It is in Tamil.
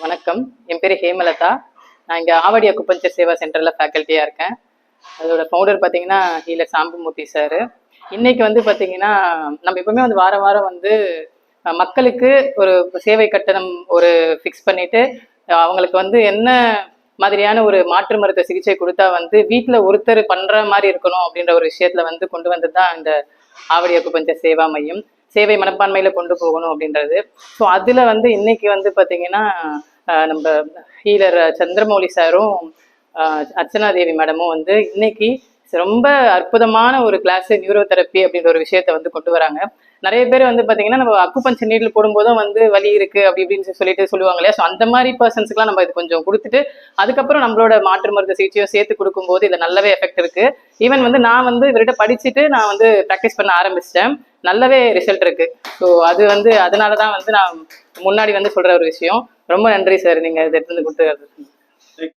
வணக்கம். என் பேர் ஹேமலதா. நான் இங்கே ஆவடி அக்குபஞ்சர் சேவா சென்டரில் ஃபேக்கல்ட்டியாக இருக்கேன். அதோட ஃபவுண்டர் பார்த்தீங்கன்னா ஹீலர் சாம்பமூர்த்தி சார். இன்னைக்கு வந்து பார்த்தீங்கன்னா நம்ம எப்பவுமே வந்து வாரம் வாரம் வந்து மக்களுக்கு ஒரு சேவை கட்டணம் ஒரு ஃபிக்ஸ் பண்ணிட்டு அவங்களுக்கு வந்து என்ன மாதிரியான ஒரு மாற்று மருத்துவ சிகிச்சை கொடுத்தா வந்து வீட்டில் ஒருத்தர் பண்ணுற மாதிரி இருக்கணும் அப்படின்ற ஒரு விஷயத்துல வந்து கொண்டு வந்தது தான் இந்த ஆவடி அக்குபஞ்சர் சேவா மையம். சேவை மனப்பான்மையில கொண்டு போகணும் அப்படின்றது. ஸோ அதுல வந்து இன்னைக்கு வந்து பாத்தீங்கன்னா நம்ம ஹீலர் சந்திரமௌலி சாரும் அர்ச்சனா தேவி மேடமும் வந்து இன்னைக்கு ரொம்ப அற்புதமான ஒரு கிளாஸ் நியூரோ தெரப்பி அப்படின்ற ஒரு விஷயத்த வந்து கொண்டு வராங்க. நிறைய பேர் வந்து பாத்தீங்கன்னா நம்ம அக்குபஞ்சர் நீடில் போடும்போதும் வந்து வலி இருக்கு அப்படி இப்படின்னு சொல்லிட்டு சொல்லுவாங்க இல்லையா. ஸோ அந்த மாதிரி பர்சன்ஸ்க்குலாம் நம்ம இது கொஞ்சம் கொடுத்துட்டு அதுக்கப்புறம் நம்மளோட மாற்று மருத்துவ சிகிச்சையும் சேர்த்து கொடுக்கும்போது இதுல நல்லாவே எஃபெக்ட் இருக்கு. ஈவன் வந்து நான் வந்து இவர்கிட்ட படிச்சுட்டு நான் வந்து ப்ராக்டிஸ் பண்ண ஆரம்பிச்சிட்டேன். நல்லாவே ரிசல்ட் இருக்கு. ஸோ அது வந்து அதனாலதான் வந்து நான் முன்னாடி வந்து சொல்ற ஒரு விஷயம். ரொம்ப நன்றி சார், நீங்க இதை எடுத்து கொடுத்து